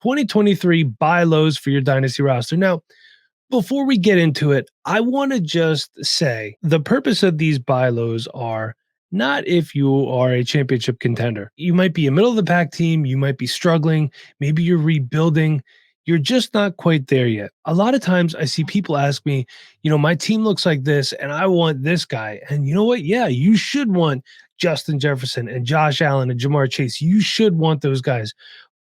2023 buy lows for your dynasty roster. Now, before we get into it, I want to just say the purpose of these buy lows are not if you are a championship contender. You might be a middle of the pack team, you might be struggling, maybe you're rebuilding, you're just not quite there yet. A lot of times I see people ask me, my team looks like this and I want this guy. And you know what? Yeah, you should want Justin Jefferson and Josh Allen and Jamar Chase. You should want those guys,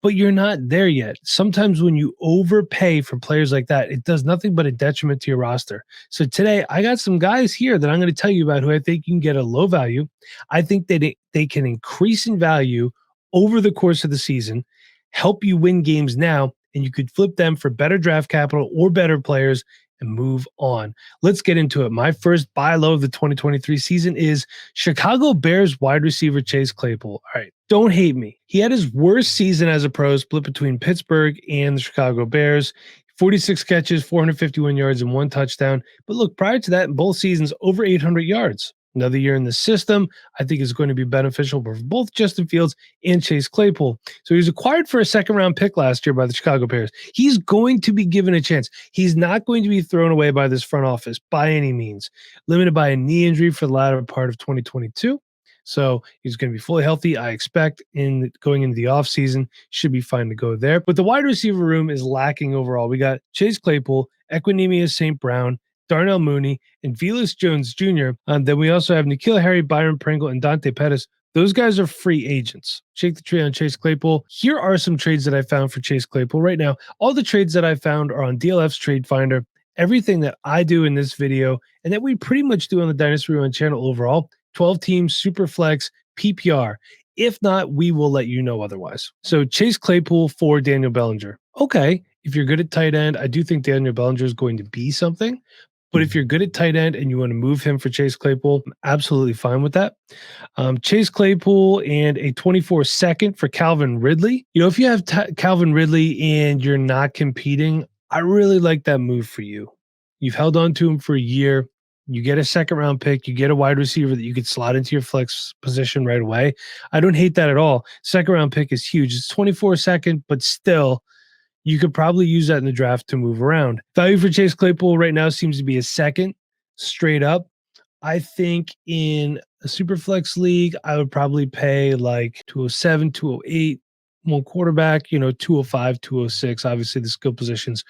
but you're not there yet. Sometimes when you overpay for players like that, it does nothing but a detriment to your roster. So today I got some guys here that I'm going to tell you about who I think you can get a low value. I think that they can increase in value over the course of the season, help you win games now, and you could flip them for better draft capital or better players and move on. Let's get into it. My first buy low of the 2023 season is Chicago Bears wide receiver Chase Claypool. All right, don't hate me. He had his worst season as a pro, split between Pittsburgh and the Chicago Bears. 46 catches, 451 yards, and 1 touchdown. But look, prior to that, in both seasons, over 800 yards. Another year in the system, I think is going to be beneficial for both Justin Fields and Chase Claypool. So he was acquired for a second-round pick last year by the Chicago Bears. He's going to be given a chance. He's not going to be thrown away by this front office by any means. Limited by a knee injury for the latter part of 2022. So he's going to be fully healthy, I expect, in going into the offseason. Should be fine to go there. But the wide receiver room is lacking overall. We got Chase Claypool, Equinemius St. Brown, Darnell Mooney, and Velus Jones Jr. Then we also have N'Keal Harry, Byron Pringle, and Dante Pettis. Those guys are free agents. Shake the tree on Chase Claypool. Here are some trades that I found for Chase Claypool right now. All the trades that I found are on DLF's Trade Finder. Everything that I do in this video and that we pretty much do on the Dynasty Run channel overall, 12 teams, super flex, PPR. If not, we will let you know otherwise. So Chase Claypool for Daniel Bellinger. Okay, if you're good at tight end, I do think Daniel Bellinger is going to be something. But if you're good at tight end and you want to move him for Chase Claypool, I'm absolutely fine with that. Chase Claypool and a 24 second for Calvin Ridley. If you have Calvin Ridley and you're not competing, I really like that move for you. You've held on to him for a year. You get a second round pick. You get a wide receiver that you could slot into your flex position right away. I don't hate that at all. Second round pick is huge. It's 24 second, but still, you could probably use that in the draft to move around. Value for Chase Claypool right now seems to be a second, straight up. I think in a super flex league, I would probably pay like 207, 208, one quarterback, 205, 206. Obviously, the skill positions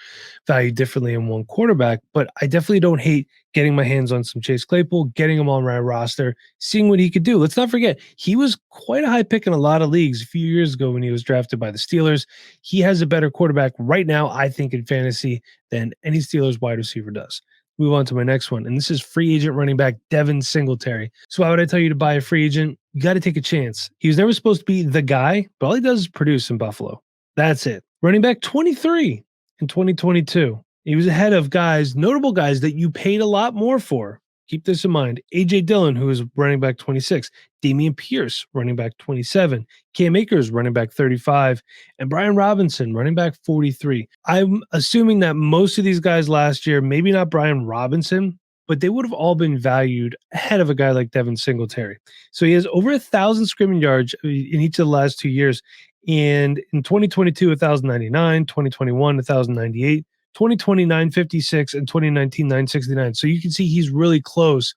value differently in one quarterback, but I definitely don't hate getting my hands on some Chase Claypool, getting him on my roster, seeing what he could do. Let's not forget, he was quite a high pick in a lot of leagues a few years ago when he was drafted by the Steelers. He has a better quarterback right now, I think, in fantasy than any Steelers wide receiver does. Move on to my next one, and this is free agent running back Devin Singletary. So why would I tell you to buy a free agent? You got to take a chance. He was never supposed to be the guy, but all he does is produce in Buffalo. That's it. Running back 23 in 2022. He was ahead of guys, notable guys that you paid a lot more for. Keep this in mind. A.J. Dillon, who is running back 26. Damian Pierce, running back 27. Cam Akers, running back 35. And Brian Robinson, running back 43. I'm assuming that most of these guys last year, maybe not Brian Robinson, but they would have all been valued ahead of a guy like Devin Singletary. So he has over 1,000 scrimmage yards in each of the last 2 years. And in 2022, 1,099, 2021, 1,098. 2020, 956, and 2019, 969. So you can see he's really close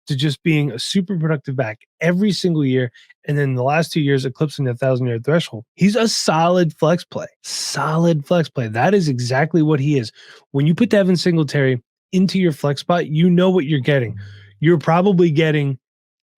to just being a super productive back every single year. And then the last 2 years, eclipsing the 1,000-yard threshold. He's a solid flex play. Solid flex play. That is exactly what he is. When you put Devin Singletary into your flex spot, you know what you're getting. You're probably getting,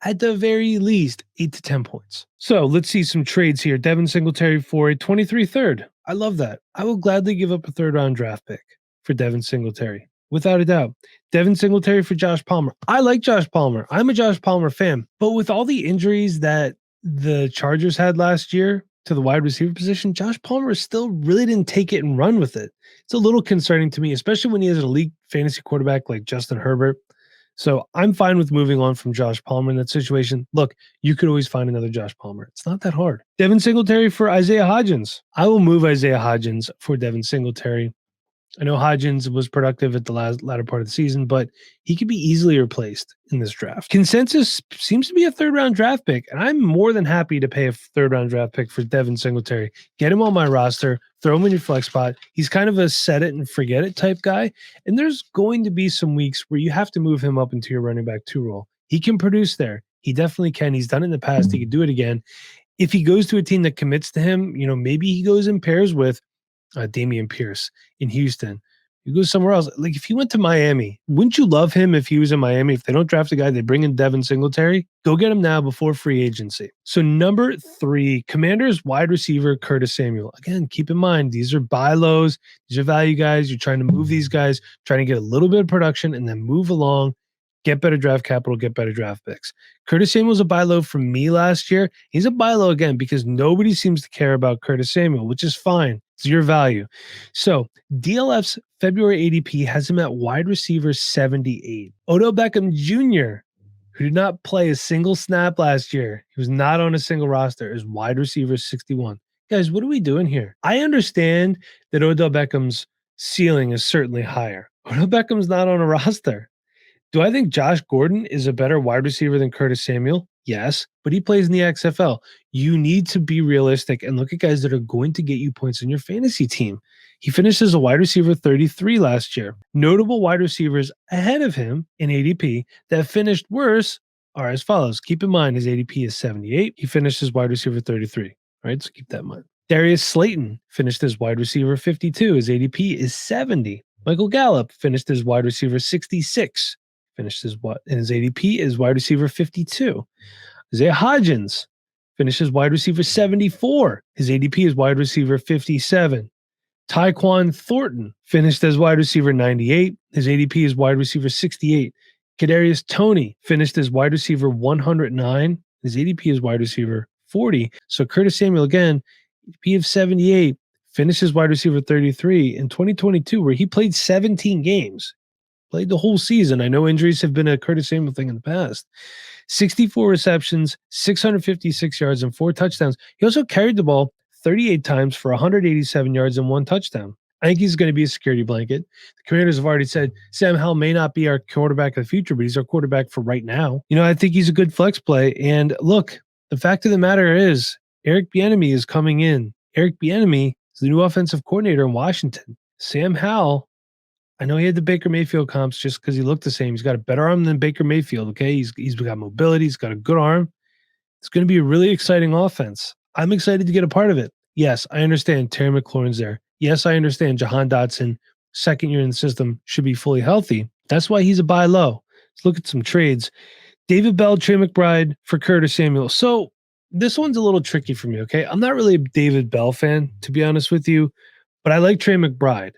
at the very least, 8 to 10 points. So let's see some trades here. Devin Singletary for a 23 third. I love that. I will gladly give up a third-round draft pick for Devin Singletary, without a doubt. Devin Singletary for Josh Palmer. I like Josh Palmer. I'm a Josh Palmer fan. But with all the injuries that the Chargers had last year to the wide receiver position, Josh Palmer still really didn't take it and run with it. It's a little concerning to me, especially when he has an elite fantasy quarterback like Justin Herbert. So I'm fine with moving on from Josh Palmer in that situation. Look, you could always find another Josh Palmer. It's not that hard. Devin Singletary for Isaiah Hodgins. I will move Isaiah Hodgins for Devin Singletary. I know Hodgins was productive at the latter part of the season, but he could be easily replaced in this draft. Consensus seems to be a third-round draft pick, and I'm more than happy to pay a third-round draft pick for Devin Singletary. Get him on my roster, throw him in your flex spot. He's kind of a set it and forget it type guy, and there's going to be some weeks where you have to move him up into your running back 2 role. He can produce there. He definitely can. He's done it in the past. He could do it again. If he goes to a team that commits to him, maybe he goes in pairs with Dameon Pierce in Houston. You go somewhere else. Like if he went to Miami, wouldn't you love him if he was in Miami? If they don't draft a guy, they bring in Devin Singletary. Go get him now before free agency. So number 3, Commanders wide receiver Curtis Samuel. Again, keep in mind, these are buy lows. These are value guys. You're trying to move these guys, trying to get a little bit of production and then move along. Get better draft capital, get better draft picks. Curtis Samuel was a buy low from me last year. He's a buy low again because nobody seems to care about Curtis Samuel, which is fine. It's your value. So DLF's February ADP has him at wide receiver 78. Odell Beckham Jr., who did not play a single snap last year, he was not on a single roster, is wide receiver 61. Guys, what are we doing here? I understand that Odell Beckham's ceiling is certainly higher. Odell Beckham's not on a roster. Do I think Josh Gordon is a better wide receiver than Curtis Samuel? Yes, but he plays in the XFL. You need to be realistic and look at guys that are going to get you points in your fantasy team. He finished as a wide receiver 33 last year. Notable wide receivers ahead of him in ADP that finished worse are as follows. Keep in mind his ADP is 78. He finished as wide receiver 33. All right, so keep that in mind. Darius Slayton finished as wide receiver 52. His ADP is 70. Michael Gallup finished as wide receiver 66. Finished his ADP is wide receiver 52. Isaiah Hodgins finishes wide receiver 74. His ADP is wide receiver 57. Tyquan Thornton finished as wide receiver 98. His ADP is wide receiver 68. Kadarius Toney finished as wide receiver 109. His ADP is wide receiver 40. So Curtis Samuel again, ADP of 78, finishes wide receiver 33 in 2022, where he played 17 games. Played the whole season. I know injuries have been a Curtis Samuel thing in the past. 64 receptions, 656 yards, and 4 touchdowns. He also carried the ball 38 times for 187 yards and 1 touchdown. I think he's going to be a security blanket. The Commanders have already said Sam Howell may not be our quarterback of the future, but he's our quarterback for right now. I think he's a good flex play. And look, the fact of the matter is Eric Bieniemy is coming in. Eric Bieniemy is the new offensive coordinator in Washington. Sam Howell, I know he had the Baker Mayfield comps just because he looked the same. He's got a better arm than Baker Mayfield, okay? He's got mobility. He's got a good arm. It's going to be a really exciting offense. I'm excited to get a part of it. Yes, I understand Terry McLaurin's there. Yes, I understand Jahan Dotson, second year in the system, should be fully healthy. That's why he's a buy low. Let's look at some trades. David Bell, Trey McBride for Curtis Samuel. So this one's a little tricky for me, okay? I'm not really a David Bell fan, to be honest with you, but I like Trey McBride.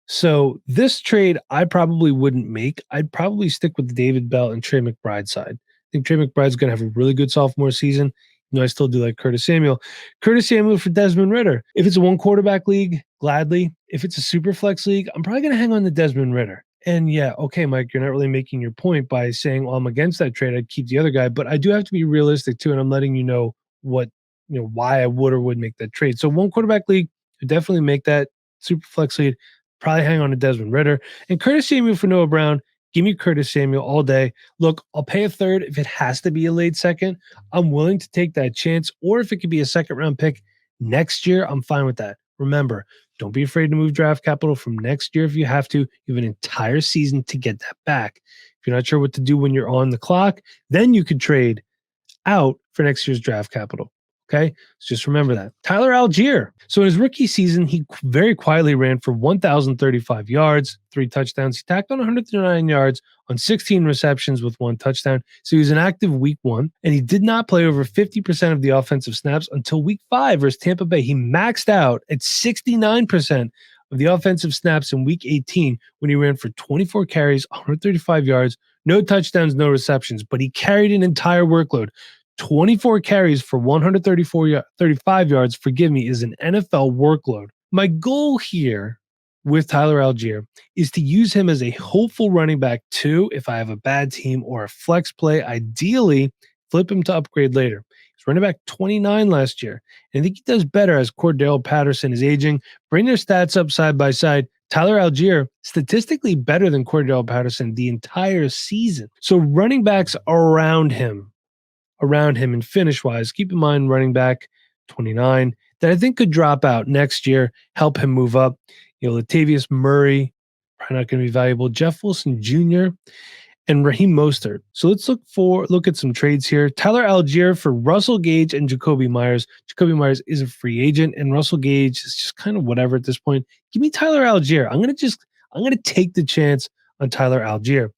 So this trade I probably wouldn't make. I'd probably stick with the David Bell and Trey McBride side. I think Trey McBride's going to have a really good sophomore season. I still do like Curtis Samuel. Curtis Samuel for Desmond Ridder. If it's a 1-quarterback league, gladly. If it's a super flex league, I'm probably going to hang on to Desmond Ridder. And yeah, okay, Mike, you're not really making your point by saying, well, I'm against that trade. I'd keep the other guy, but I do have to be realistic too. And I'm letting you know why I would or would make that trade. So 1-quarterback league, I'd definitely make that. Super flex league, probably hang on to Desmond Ridder. And Curtis Samuel for Noah Brown. Give me Curtis Samuel all day. Look, I'll pay a third if it has to be a late second. I'm willing to take that chance. Or if it could be a second-round pick next year, I'm fine with that. Remember, don't be afraid to move draft capital from next year if you have to. You have an entire season to get that back. If you're not sure what to do when you're on the clock, then you could trade out for next year's draft capital. Okay, so just remember that. Tyler Algier. So in his rookie season, he very quietly ran for 1,035 yards, 3 touchdowns. He tacked on 109 yards on 16 receptions with 1 touchdown. So he was inactive week 1, and he did not play over 50% of the offensive snaps until week 5 versus Tampa Bay. He maxed out at 69% of the offensive snaps in week 18 when he ran for 24 carries, 135 yards, no touchdowns, no receptions, but he carried an entire workload. 24 carries for 35 yards, is an NFL workload. My goal here with Tyler Algier is to use him as a hopeful running back too if I have a bad team or a flex play. Ideally, flip him to upgrade later. He's running back 29 last year. And I think he does better as Cordell Patterson is aging. Bring their stats up side by side. Tyler Algier, statistically better than Cordell Patterson the entire season. So running backs around him and finish wise, keep in mind running back 29 that I think could drop out next year, help him move up. Latavius Murray, probably not going to be valuable. Jeff Wilson Jr. and Raheem Mostert. So let's look at some trades here. Tyler Algier for Russell Gage and Jacoby Myers. Jacoby Myers is a free agent, and Russell Gage is just kind of whatever at this point. Give me Tyler Algier. I'm gonna take the chance on Tyler Algier.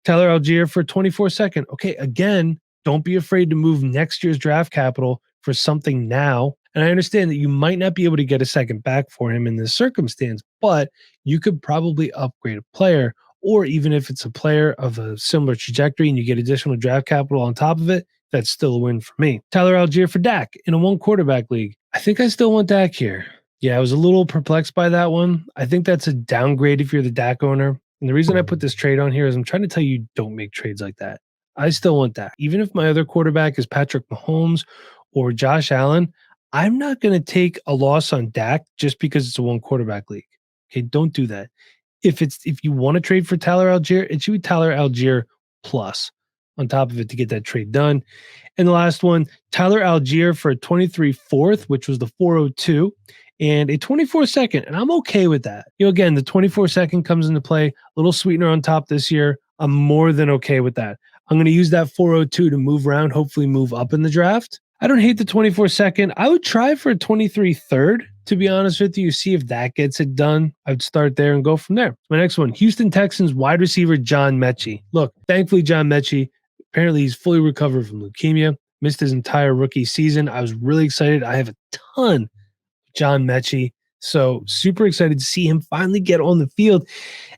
Tyler Algier for 24-second. Okay, again, don't be afraid to move next year's draft capital for something now. And I understand that you might not be able to get a second back for him in this circumstance, but you could probably upgrade a player, or even if it's a player of a similar trajectory and you get additional draft capital on top of it, that's still a win for me. Tyler Algier for Dak in a one quarterback league. I think I still want Dak here. Yeah, I was a little perplexed by that one. I think that's a downgrade if you're the Dak owner. And the reason I put this trade on here is I'm trying to tell you don't make trades like that. I still want that. Even if my other quarterback is Patrick Mahomes or Josh Allen, I'm not going to take a loss on Dak just because it's a one quarterback league. Okay, don't do that. If you want to trade for Tyler Algier, it should be Tyler Algier plus on top of it to get that trade done. And the last one, Tyler Algier for a 23 fourth, which was the 402, and a 24-second. And I'm okay with that. Again, the 24-second comes into play, a little sweetener on top this year. I'm more than okay with that. I'm going to use that 402 to move around, hopefully move up in the draft. I don't hate the 24-second. I would try for a 23 third, to be honest with you, see if that gets it done. I'd start there and go from there. My next one, Houston Texans wide receiver John Mechie. Look, thankfully, John Mechie, apparently he's fully recovered from leukemia, missed his entire rookie season. I was really excited. I have a ton of John Mechie, so super excited to see him finally get on the field.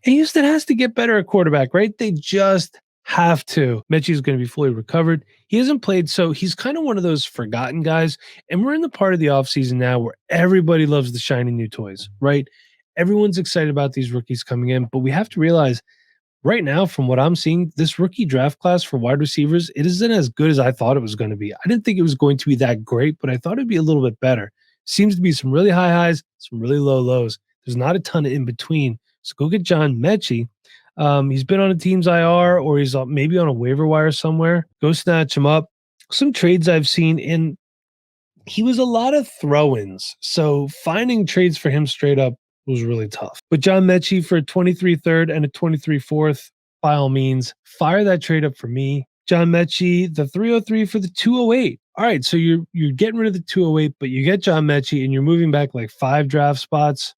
And Houston has to get better at quarterback, right? They just have to. Mechie is going to be fully recovered. He hasn't played, so he's kind of one of those forgotten guys. And we're in the part of the offseason now where everybody loves the shiny new toys, right? Everyone's excited about these rookies coming in, but we have to realize right now, from what I'm seeing, this rookie draft class for wide receivers, it isn't as good as I thought it was going to be. I didn't think it was going to be that great, but I thought it'd be a little bit better. Seems to be some really high highs, some really low lows. There's not a ton of in between. So go get John Mechie. He's been on a team's IR, or he's maybe on a waiver wire somewhere. Go snatch him up. Some trades I've seen in, he was a lot of throw-ins. So finding trades for him straight up was really tough. But John Mechie for a 23 third and a 23 fourth, by all means, fire that trade up for me. John Mechie, the 303 for the 208. All right, so you're getting rid of the 208, but you get John Mechie and you're moving back like 5 draft spots.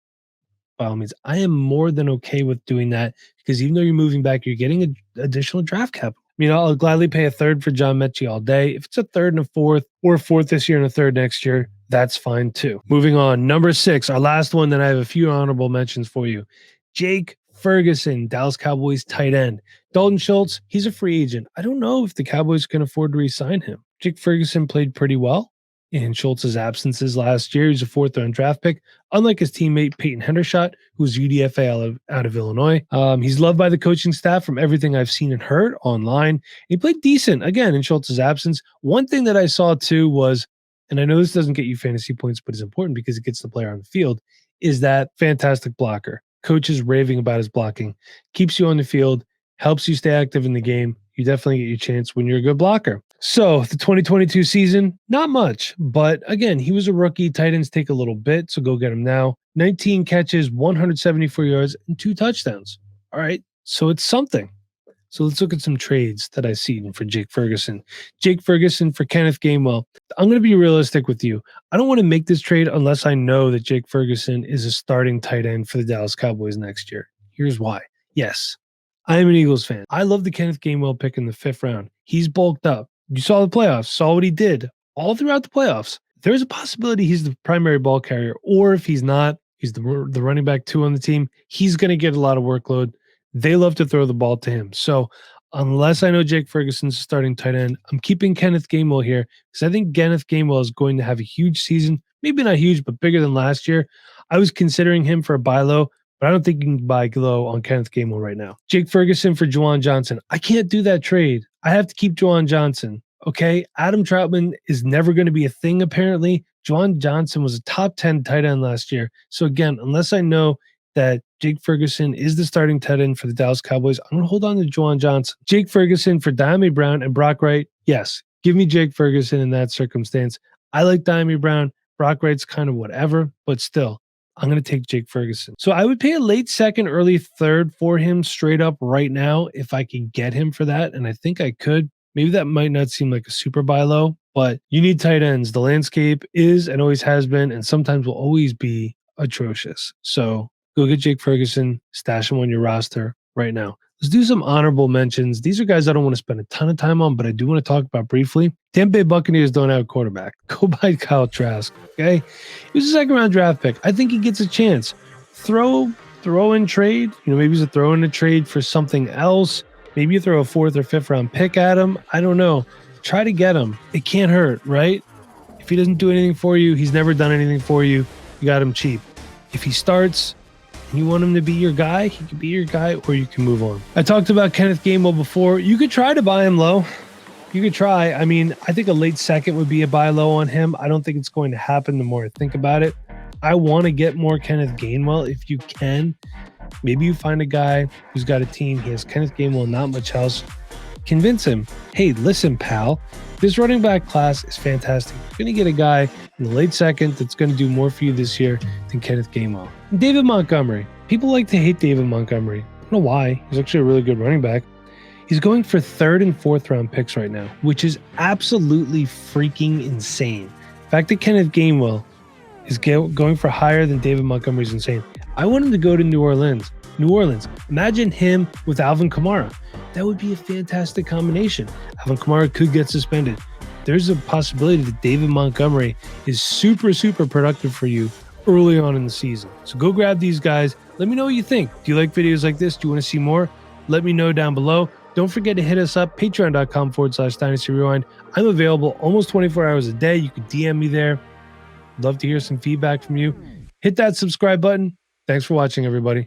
By all means, I am more than okay with doing that, because even though you're moving back, you're getting an additional draft capital. I'll gladly pay a third for John Mechie all day. If it's a third and a fourth, or a fourth this year and a third next year, that's fine too. Moving on, number 6, our last one, then I have a few honorable mentions for you. Jake Ferguson, Dallas Cowboys tight end. Dalton Schultz, he's a free agent. I don't know if the Cowboys can afford to re-sign him. Jake Ferguson played pretty well in Schultz's absences last year. He's a 4th-round draft pick, unlike his teammate Peyton Hendershot, who's UDFA out of Illinois. He's loved by the coaching staff from everything I've seen and heard online. He played decent, again, in Schultz's absence. One thing that I saw, too, was, and I know this doesn't get you fantasy points, but it's important because it gets the player on the field, is that fantastic blocker. Coach is raving about his blocking. Keeps you on the field, helps you stay active in the game. You definitely get your chance when you're a good blocker. So the 2022 season, not much, but again, he was a rookie. Tight ends take a little bit, so go get him now. 19 catches, 174 yards, and 2 touchdowns. All right, so it's something. So let's look at some trades that I've seen for Jake Ferguson. Jake Ferguson for Kenneth Gainwell. I'm going to be realistic with you. I don't want to make this trade unless I know that Jake Ferguson is a starting tight end for the Dallas Cowboys next year. Here's why. Yes, I am an Eagles fan. I love the Kenneth Gainwell pick in the 5th round. He's bulked up. You saw the playoffs, saw what he did all throughout the playoffs. There's a possibility he's the primary ball carrier, or if he's not, he's the running back 2 on the team. He's going to get a lot of workload. They love to throw the ball to him. So unless I know Jake Ferguson's starting tight end, I'm keeping Kenneth Gainwell here, because I think Kenneth Gainwell is going to have a huge season. Maybe not huge, but bigger than last year. I was considering him for a buy low, but I don't think you can buy low on Kenneth Gainwell right now. Jake Ferguson for Juwan Johnson. I can't do that trade. I have to keep Juwan Johnson. Okay, Adam Troutman is never going to be a thing, apparently. Juwan Johnson was a top 10 tight end last year. So again, unless I know that Jake Ferguson is the starting tight end for the Dallas Cowboys. I'm going to hold on to Juwan Johnson. Jake Ferguson for Diami Brown and Brock Wright. Yes, give me Jake Ferguson in that circumstance. I like Diami Brown. Brock Wright's kind of whatever, but still, I'm going to take Jake Ferguson. So I would pay a late second, early third for him straight up right now if I could get him for that. And I think I could. Maybe that might not seem like a super buy low, but you need tight ends. The landscape is and always has been, and sometimes will always be atrocious. So go get Jake Ferguson, stash him on your roster right now. Let's do some honorable mentions. These are guys I don't want to spend a ton of time on, but I do want to talk about briefly. Tampa Bay Buccaneers don't have a quarterback. Go buy Kyle Trask, okay? He was a second-round draft pick. I think he gets a chance. Throw in trade. Maybe he's a throw in a trade for something else. Maybe you throw a 4th or 5th round pick at him. I don't know. Try to get him. It can't hurt, right? If he doesn't do anything for you, he's never done anything for you. You got him cheap. If he starts and you want him to be your guy, he can be your guy, or you can move on. I talked about Kenneth Gainwell before. You could try to buy him low. You could try. I mean, I think a late second would be a buy low on him. I don't think it's going to happen the more I think about it. I want to get more Kenneth Gainwell if you can. Maybe you find a guy who's got a team. He has Kenneth Gainwell, not much else. Convince him, hey, listen, pal, this running back class is fantastic. You're going to get a guy in the late second that's going to do more for you this year than Kenneth Gainwell. And David Montgomery. People like to hate David Montgomery. I don't know why. He's actually a really good running back. He's going for 3rd and 4th round picks right now, which is absolutely freaking insane. The fact that Kenneth Gainwell is going for higher than David Montgomery is insane. I want him to go to New Orleans. Imagine him with Alvin Kamara. That would be a fantastic combination. Alvin Kamara could get suspended. There's a possibility that David Montgomery is super, super productive for you early on in the season. So go grab these guys. Let me know what you think. Do you like videos like this? Do you want to see more? Let me know down below. Don't forget to hit us up, patreon.com/Dynasty Rewind. I'm available almost 24 hours a day. You can DM me there. Love to hear some feedback from you. Hit that subscribe button. Thanks for watching, everybody.